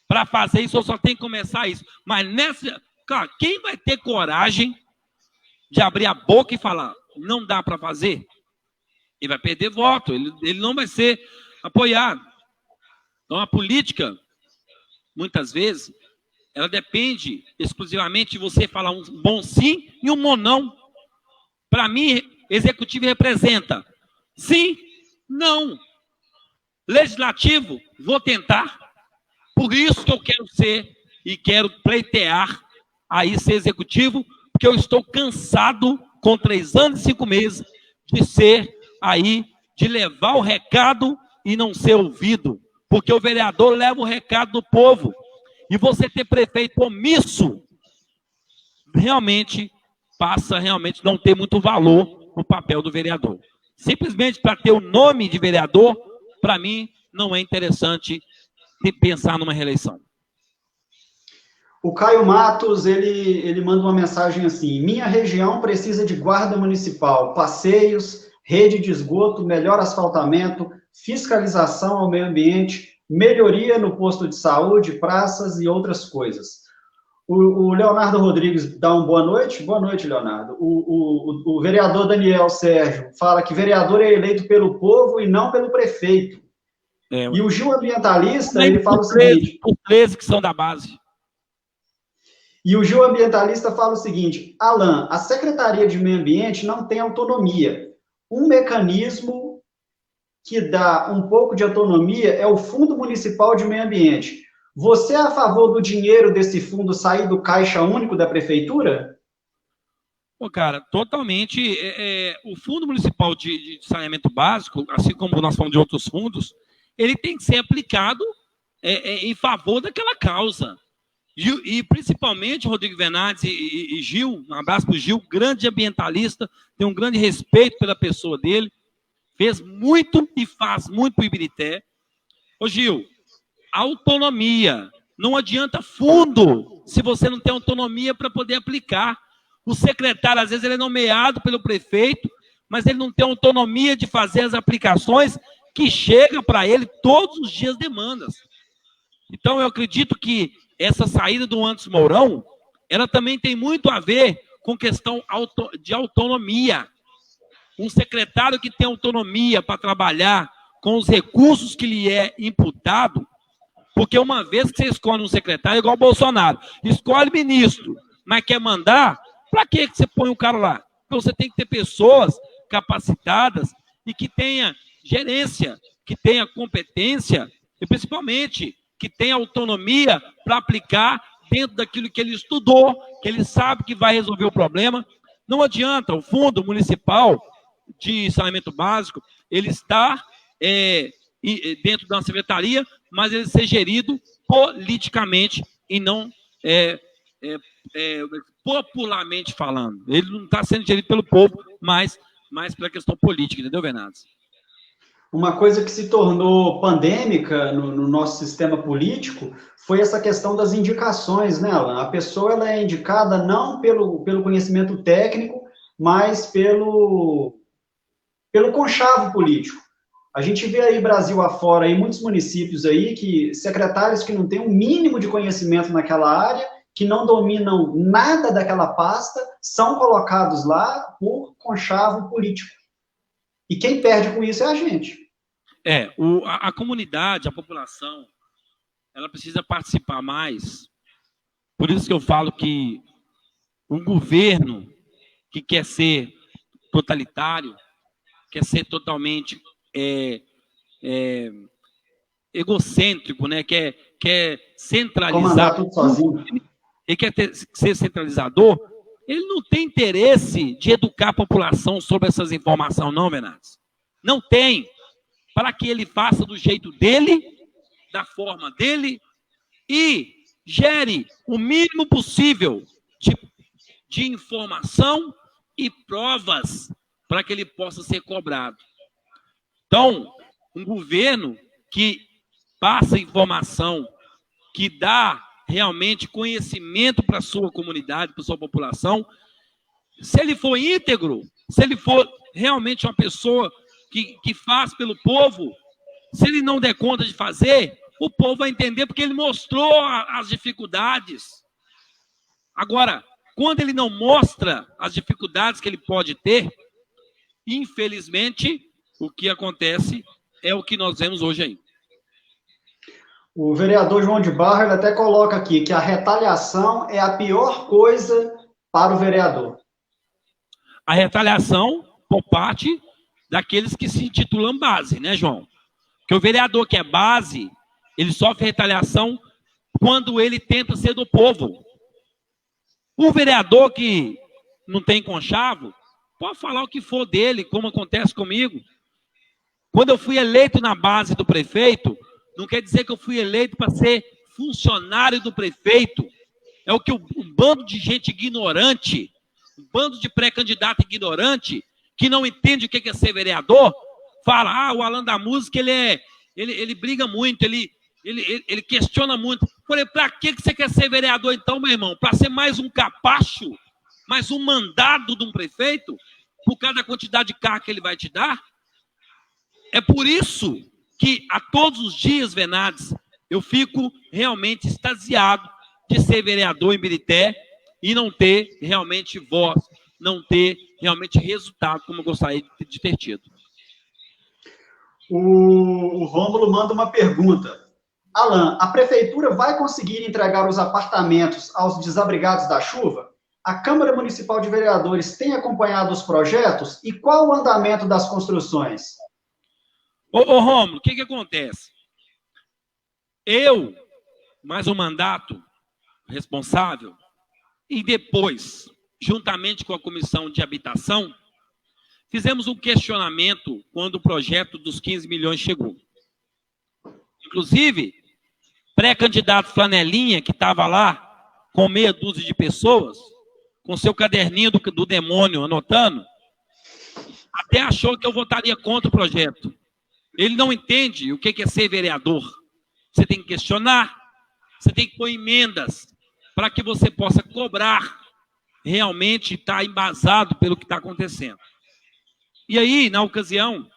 Para fazer isso, eu só tenho que começar isso. Mas cara, quem vai ter coragem de abrir a boca e falar, não dá para fazer? Ele vai perder voto, ele não vai ser apoiado. Então, a política, muitas vezes, ela depende exclusivamente de você falar um bom sim e um bom não. Para mim, executivo representa sim, não. Legislativo, vou tentar. Por isso que eu quero ser e quero pleitear aí ser executivo, porque eu estou cansado, com 3 anos e 5 meses, de ser aí, de levar o recado e não ser ouvido. Porque o vereador leva o recado do povo. E você ter prefeito omisso, realmente passa a não ter muito valor no papel do vereador. Simplesmente para ter o nome de vereador, para mim, não é interessante pensar numa reeleição. O Caio Matos, ele manda uma mensagem assim, minha região precisa de guarda municipal, passeios, rede de esgoto, melhor asfaltamento, fiscalização ao meio ambiente, melhoria no posto de saúde, praças e outras coisas. O Leonardo Rodrigues dá uma boa noite. Boa noite, Leonardo. O vereador Daniel Sérgio fala que vereador é eleito pelo povo e não pelo prefeito. E o Gil Ambientalista, ele fala o seguinte... Os 13 que são da base. E o Gil Ambientalista fala o seguinte: Alan, a Secretaria de Meio Ambiente não tem autonomia. Um mecanismo que dá um pouco de autonomia é o Fundo Municipal de Meio Ambiente. Você é a favor do dinheiro desse fundo sair do caixa único da prefeitura? Pô, cara, totalmente. O Fundo Municipal de Saneamento Básico, assim como nós falamos de outros fundos, ele tem que ser aplicado em favor daquela causa. E principalmente Rodrigo Venades e Gil, um abraço para o Gil, grande ambientalista, tem um grande respeito pela pessoa dele, fez muito e faz muito para o Ibirité. Ô Gil, autonomia, não adianta fundo se você não tem autonomia para poder aplicar. O secretário, às vezes, ele é nomeado pelo prefeito, mas ele não tem autonomia de fazer as aplicações que chegam para ele todos os dias demandas. Então, eu acredito que essa saída do Anderson Mourão, ela também tem muito a ver com questão de autonomia. Um secretário que tem autonomia para trabalhar com os recursos que lhe é imputado, porque uma vez que você escolhe um secretário, igual o Bolsonaro, escolhe ministro, mas quer mandar, para que você põe o cara lá? Então você tem que ter pessoas capacitadas e que tenha gerência, que tenha competência e principalmente que tenha autonomia para aplicar dentro daquilo que ele estudou, que ele sabe que vai resolver o problema. Não adianta o Fundo Municipal de Saneamento Básico, ele está dentro da secretaria, mas ele ser gerido politicamente e não popularmente falando. Ele não está sendo gerido pelo povo, mas pela questão política, entendeu, Venades? Uma coisa que se tornou pandêmica no nosso sistema político foi essa questão das indicações, né, Alan? A pessoa ela é indicada não pelo conhecimento técnico, mas pelo conchavo político. A gente vê aí Brasil afora, aí muitos municípios aí, que secretários que não têm um mínimo de conhecimento naquela área, que não dominam nada daquela pasta, são colocados lá por conchavo político. E quem perde com isso é a gente. A comunidade, a população, ela precisa participar mais. Por isso que eu falo que um governo que quer ser totalitário, quer ser totalmente egocêntrico, né? Quer centralizar. Comandar tudo sozinho. Ele quer ser centralizador. Ele não tem interesse de educar a população sobre essas informações, não, Venades. Não tem. Para que ele faça do jeito dele, da forma dele, e gere o mínimo possível de informação e provas para que ele possa ser cobrado. Então, um governo que passa informação, que dá realmente conhecimento para a sua comunidade, para a sua população, se ele for íntegro, se ele for realmente uma pessoa que faz pelo povo, se ele não der conta de fazer, o povo vai entender porque ele mostrou as dificuldades. Agora, quando ele não mostra as dificuldades que ele pode ter, infelizmente, o que acontece é o que nós vemos hoje aí. O vereador João de Barro ele até coloca aqui que a retaliação é a pior coisa para o vereador. A retaliação por parte daqueles que se intitulam base, né, João? Porque o vereador que é base, ele sofre retaliação quando ele tenta ser do povo. O vereador que não tem conchavo, pode falar o que for dele, como acontece comigo. Quando eu fui eleito na base do prefeito, não quer dizer que eu fui eleito para ser funcionário do prefeito. É o que um bando de gente ignorante, um bando de pré-candidato ignorante, que não entende o que é ser vereador, fala, o Alan da Música, ele briga muito, ele questiona muito. Falei, para que você quer ser vereador então, meu irmão? Para ser mais um capacho, mais um mandado de um prefeito, por causa da quantidade de carro que ele vai te dar? É por isso que a todos os dias, Venades, eu fico realmente extasiado de ser vereador em Birité e não ter realmente voz, não ter realmente resultado como eu gostaria de ter tido. O Rômulo manda uma pergunta. Alan, a prefeitura vai conseguir entregar os apartamentos aos desabrigados da chuva? A Câmara Municipal de Vereadores tem acompanhado os projetos? E qual o andamento das construções? Ô Rômulo, o que acontece? Eu, mais um mandato responsável, e depois, juntamente com a Comissão de Habitação, fizemos um questionamento quando o projeto dos 15 milhões chegou. Inclusive, pré-candidato Flanelinha, que estava lá com meia dúzia de pessoas, com seu caderninho do demônio anotando, até achou que eu votaria contra o projeto. Ele não entende o que é ser vereador. Você tem que questionar, você tem que pôr emendas para que você possa cobrar realmente estar embasado pelo que está acontecendo. E aí, na ocasião,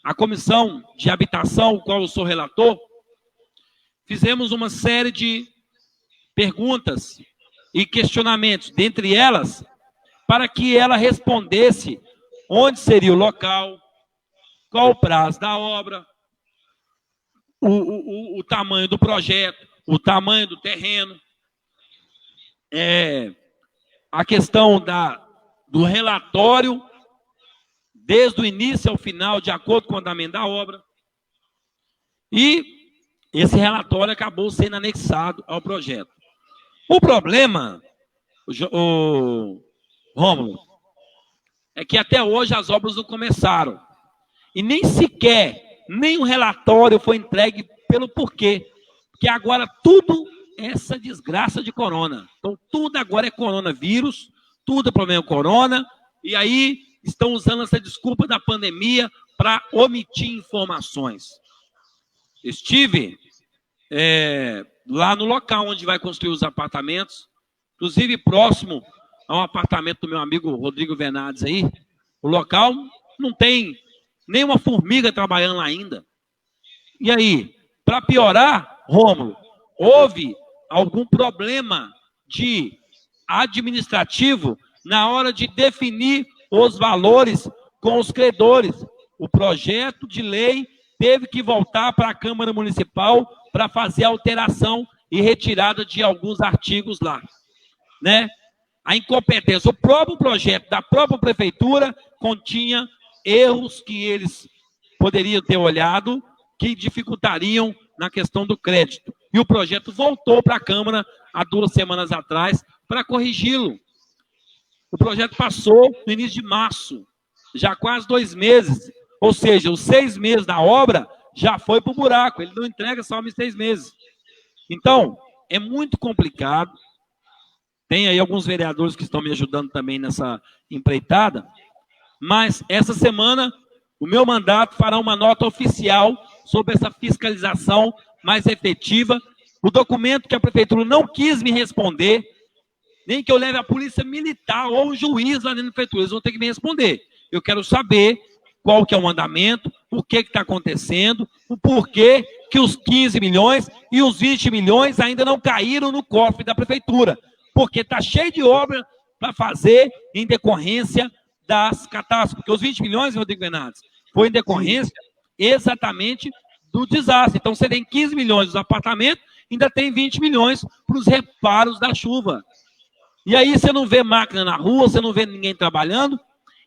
a Comissão de Habitação, o qual eu sou relator, fizemos uma série de perguntas e questionamentos, dentre elas, para que ela respondesse onde seria o local, qual o prazo da obra, o tamanho do projeto, o tamanho do terreno, a questão do relatório, desde o início ao final, de acordo com o andamento da obra. E esse relatório acabou sendo anexado ao projeto. O problema, Rômulo, é que até hoje as obras não começaram. E nem sequer, nenhum relatório foi entregue pelo porquê. Porque agora tudo é essa desgraça de corona. Então tudo agora é coronavírus, tudo é problema corona, e aí estão usando essa desculpa da pandemia para omitir informações. Estive lá no local onde vai construir os apartamentos, inclusive próximo a um apartamento do meu amigo Rodrigo Venades aí. O local não tem nenhuma formiga trabalhando lá ainda. E aí, para piorar, Rômulo, houve algum problema administrativo na hora de definir os valores com os credores. O projeto de lei teve que voltar para a Câmara Municipal para fazer alteração e retirada de alguns artigos lá, né? A incompetência, o próprio projeto da própria prefeitura continha erros que eles poderiam ter olhado, que dificultariam na questão do crédito. E o projeto voltou para a Câmara há 2 semanas atrás para corrigi-lo. O projeto passou no início de março, já quase 2 meses. Ou seja, os 6 meses da obra já foi para o buraco. Ele não entrega só em 6 meses. Então, é muito complicado. Tem aí alguns vereadores que estão me ajudando também nessa empreitada. Mas, essa semana, o meu mandato fará uma nota oficial sobre essa fiscalização mais efetiva. O documento que a prefeitura não quis me responder, nem que eu leve a polícia militar ou o juiz lá dentro da prefeitura, eles vão ter que me responder. Eu quero saber qual que é o andamento, o que está acontecendo, o porquê que os 15 milhões e os 20 milhões ainda não caíram no cofre da prefeitura. Porque está cheio de obra para fazer em decorrência das catástrofes. Porque os 20 milhões, Rodrigo Bernardes, foi em decorrência exatamente do desastre. Então, você tem 15 milhões dos apartamentos, ainda tem 20 milhões para os reparos da chuva. E aí você não vê máquina na rua, você não vê ninguém trabalhando,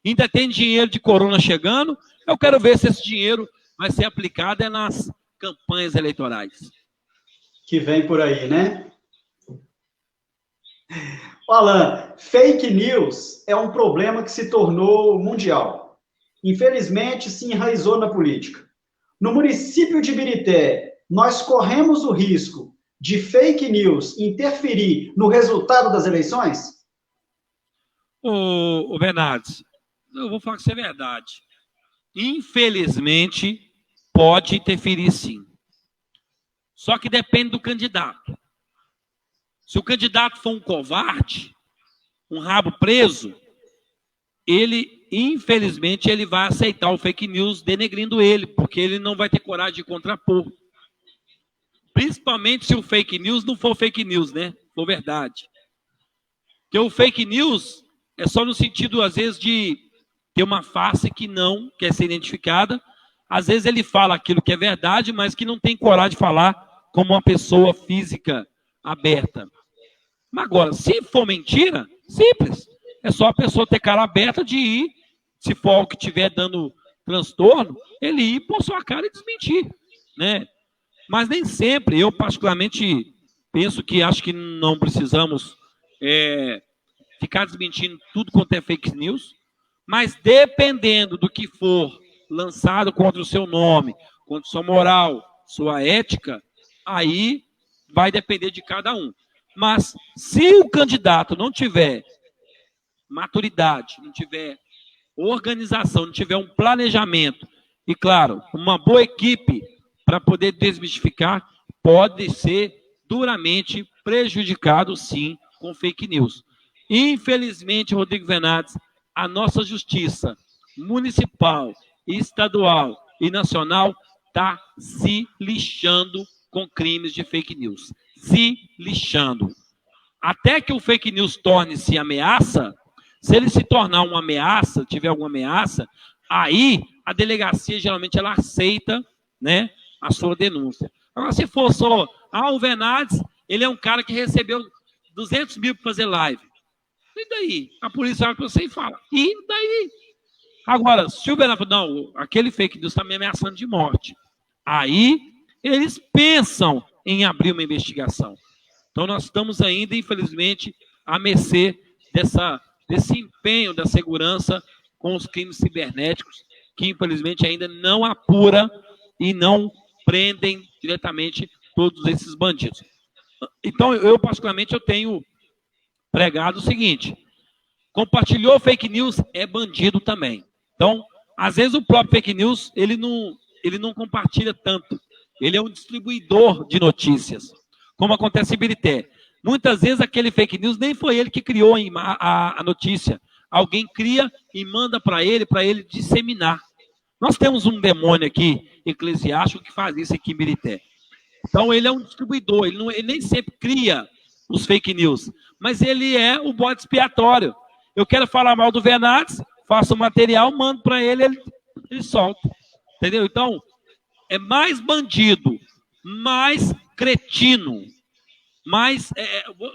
ainda tem dinheiro de corona chegando. Eu quero ver se esse dinheiro vai ser aplicado nas campanhas eleitorais. Que vem por aí, né? Alan, fake news é um problema que se tornou mundial. Infelizmente, se enraizou na política. No município de Birité, nós corremos o risco de fake news interferir no resultado das eleições? Ô Bernardes, eu vou falar que isso é verdade. Infelizmente, pode interferir sim. Só que depende do candidato. Se o candidato for um covarde, um rabo preso, ele, infelizmente, ele vai aceitar o fake news denegrindo ele, porque ele não vai ter coragem de contrapor. Principalmente se o fake news não for fake news, né? for verdade. Porque o fake news é só no sentido, às vezes, de ter uma face que não quer ser identificada. Às vezes ele fala aquilo que é verdade, mas que não tem coragem de falar como uma pessoa física aberta. Mas agora, se for mentira, simples. É só a pessoa ter cara aberta de ir, se for algo que estiver dando transtorno, ele ir por sua cara e desmentir, né? Mas nem sempre, eu particularmente penso que acho que não precisamos ficar desmentindo tudo quanto é fake news, mas dependendo do que for lançado contra o seu nome, contra sua moral, sua ética, aí vai depender de cada um. Mas se o candidato não tiver maturidade, não tiver organização, não tiver um planejamento e, claro, uma boa equipe para poder desmistificar, pode ser duramente prejudicado, sim, com fake news. Infelizmente, Rodrigo Venades, a nossa justiça municipal, estadual e nacional está se lixando com crimes de fake news. Se lixando. Até que o fake news torne-se ameaça, se ele se tornar uma ameaça, tiver alguma ameaça, aí a delegacia geralmente ela aceita, né, a sua denúncia. Agora, se for só, o Venades, ele é um cara que recebeu 200 mil para fazer live. E daí? A polícia olha para você e fala, e daí? Agora, se o Venades fala, não, aquele fake news está me ameaçando de morte, aí eles pensam em abrir uma investigação. Então, nós estamos ainda, infelizmente, à mercê desse empenho da segurança com os crimes cibernéticos, que, infelizmente, ainda não apura e não prendem diretamente todos esses bandidos. Então, eu, particularmente, eu tenho pregado o seguinte, compartilhou fake news, é bandido também. Então, às vezes, o próprio fake news, ele não compartilha tanto. Ele é um distribuidor de notícias, como acontece em Ibirité. Muitas vezes aquele fake news nem foi ele que criou a notícia. Alguém cria e manda para ele disseminar. Nós temos um demônio aqui, eclesiástico, que faz isso aqui em Ibirité. Então ele é um distribuidor, ele nem sempre cria os fake news, mas ele é o bode expiatório. Eu quero falar mal do Venades, faço o material, mando para ele solta. Entendeu? Então, é mais bandido, mais cretino, mais...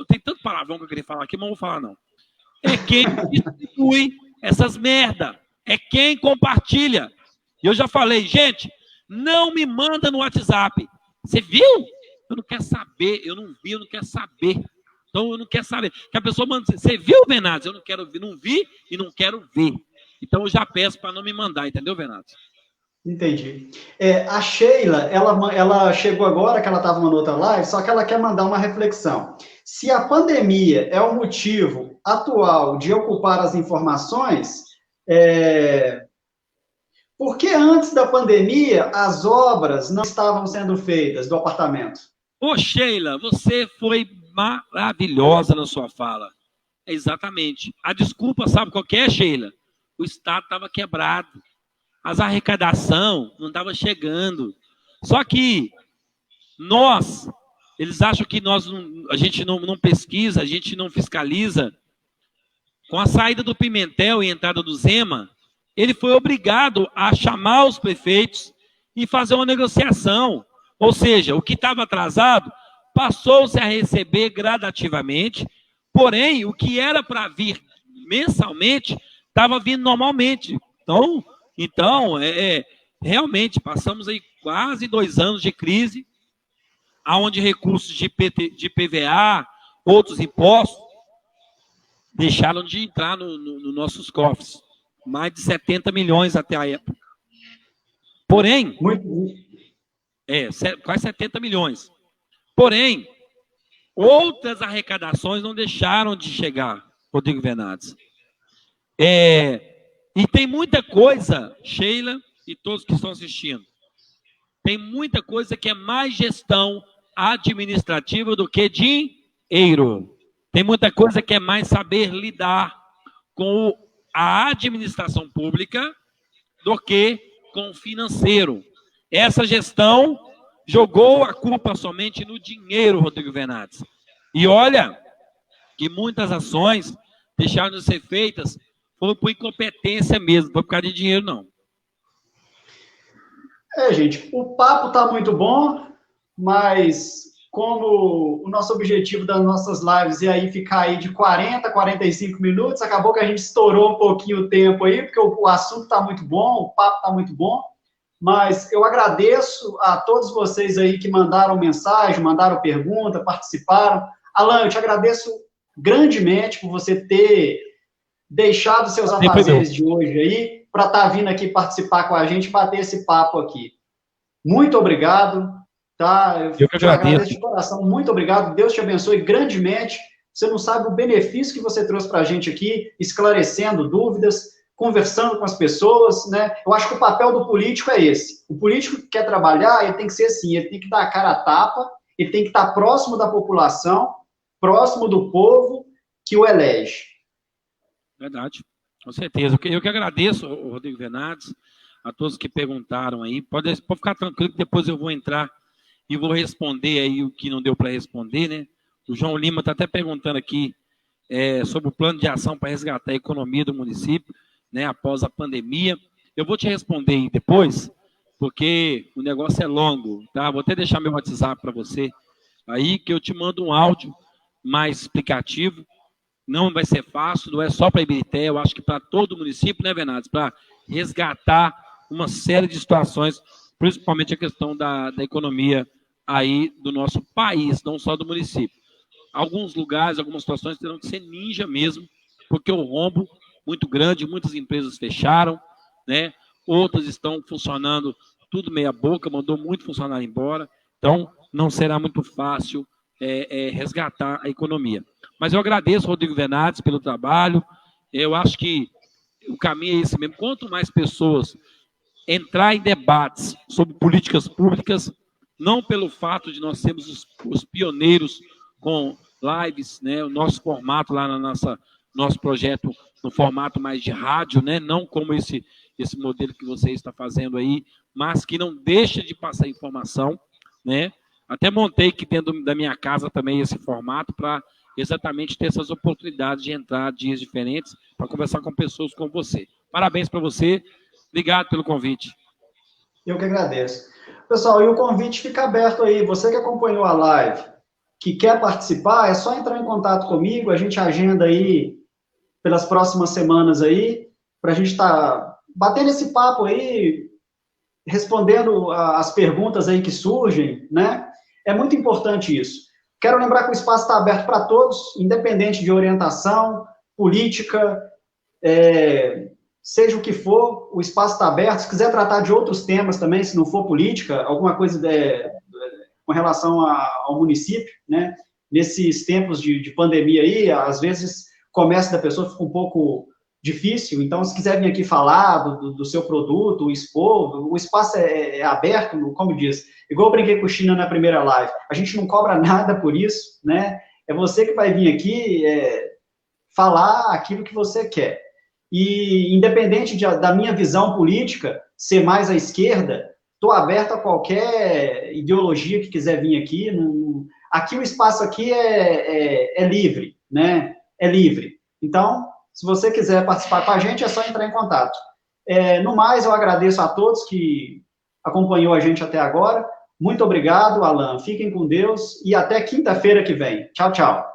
tem tanto palavrão que eu queria falar aqui, mas não vou falar não. É quem distribui essas merda. É quem compartilha. E eu já falei, gente, não me manda no WhatsApp. Você viu? Eu não quero saber. Eu não vi, eu não quero saber. Então, eu não quero saber. Que a pessoa manda, você viu, Venades? Eu não quero ver. Não vi e não quero ver. Então, eu já peço para não me mandar. Entendeu, Venades? Entendi. A Sheila, ela chegou agora, que ela estava numa outra live, só que ela quer mandar uma reflexão. Se a pandemia é o motivo atual de ocupar as informações, por que antes da pandemia as obras não estavam sendo feitas do apartamento? Ô, Sheila, você foi maravilhosa na sua fala. Exatamente. A desculpa, sabe qual que é, Sheila? O Estado estava quebrado. As arrecadação não estava chegando. Só que eles acham que a gente não pesquisa, a gente não fiscaliza. Com a saída do Pimentel e a entrada do Zema, ele foi obrigado a chamar os prefeitos e fazer uma negociação. Ou seja, o que estava atrasado passou-se a receber gradativamente, porém, o que era para vir mensalmente estava vindo normalmente. Então, realmente, passamos aí quase 2 anos de crise, onde recursos de PVA, outros impostos, deixaram de entrar nos nossos cofres. Mais de 70 milhões até a época. Porém, quase 70 milhões. Porém, outras arrecadações não deixaram de chegar, Rodrigo Venades. E tem muita coisa, Sheila e todos que estão assistindo, tem muita coisa que é mais gestão administrativa do que dinheiro. Tem muita coisa que é mais saber lidar com a administração pública do que com o financeiro. Essa gestão jogou a culpa somente no dinheiro, Rodrigo Venades. E olha que muitas ações deixaram de ser feitas foi por incompetência mesmo, não foi por causa de dinheiro, não. Gente, o papo está muito bom, mas como o nosso objetivo das nossas lives é aí ficar aí de 40 a 45 minutos, acabou que a gente estourou um pouquinho o tempo aí, porque o assunto está muito bom, o papo está muito bom, mas eu agradeço a todos vocês aí que mandaram mensagem, mandaram pergunta, participaram. Alan, eu te agradeço grandemente por você ter deixado seus afazeres de hoje aí para estar vindo aqui participar com a gente, bater esse papo aqui. Muito obrigado, tá? Eu que agradeço de coração, muito obrigado. Deus te abençoe grandemente. Você não sabe o benefício que você trouxe para a gente aqui, esclarecendo dúvidas, conversando com as pessoas, né? Eu acho que o papel do político é esse. O político que quer trabalhar, ele tem que ser assim, ele tem que dar a cara a tapa, ele tem que estar próximo da população, próximo do povo que o elege. Verdade, com certeza. Eu que agradeço, Rodrigo Venades, a todos que perguntaram aí. Pode ficar tranquilo que depois eu vou entrar e vou responder aí o que não deu para responder, né? O João Lima está até perguntando aqui sobre o plano de ação para resgatar a economia do município, né, após a pandemia. Eu vou te responder aí depois, porque o negócio é longo, tá? Vou até deixar meu WhatsApp para você aí, que eu te mando um áudio mais explicativo. Não vai ser fácil, não é só para Ibirité, eu acho que para todo o município, né, Venades? Para resgatar uma série de situações, principalmente a questão da economia aí do nosso país, não só do município. Alguns lugares, algumas situações terão que ser ninja mesmo, porque o rombo muito grande, muitas empresas fecharam, né? Outras estão funcionando tudo meia boca, mandou muito funcionário embora, então não será muito fácil resgatar a economia. Mas eu agradeço, Rodrigo Venades, pelo trabalho. Eu acho que o caminho é esse mesmo. Quanto mais pessoas entrar em debates sobre políticas públicas, não pelo fato de nós sermos os pioneiros com lives, né, o nosso formato lá na nosso projeto no formato mais de rádio, né, não como esse modelo que você está fazendo aí, mas que não deixa de passar informação, né? Até montei aqui dentro da minha casa também esse formato para exatamente ter essas oportunidades de entrar dias diferentes para conversar com pessoas como você. Parabéns para você. Obrigado pelo convite. Eu que agradeço. Pessoal, e o convite fica aberto aí. Você que acompanhou a live, que quer participar, é só entrar em contato comigo, a gente agenda aí pelas próximas semanas aí, para a gente estar batendo esse papo aí, respondendo as perguntas aí que surgem, né? É muito importante isso. Quero lembrar que o espaço está aberto para todos, independente de orientação, política, seja o que for, o espaço está aberto. Se quiser tratar de outros temas também, se não for política, alguma coisa com relação ao município, né? Nesses tempos de pandemia aí, às vezes o comércio da pessoa fica um pouco difícil, então se quiser vir aqui falar do seu produto, expor, o espaço é aberto, como diz, igual eu brinquei com o China na primeira live, a gente não cobra nada por isso, né? É você que vai vir aqui falar aquilo que você quer. E independente da minha visão política ser mais à esquerda, estou aberto a qualquer ideologia que quiser vir aqui. Aqui o espaço aqui é livre, né? É livre. Então, se você quiser participar com a gente, é só entrar em contato. No mais, eu agradeço a todos que acompanhou a gente até agora. Muito obrigado, Alan. Fiquem com Deus e até quinta-feira que vem. Tchau, tchau.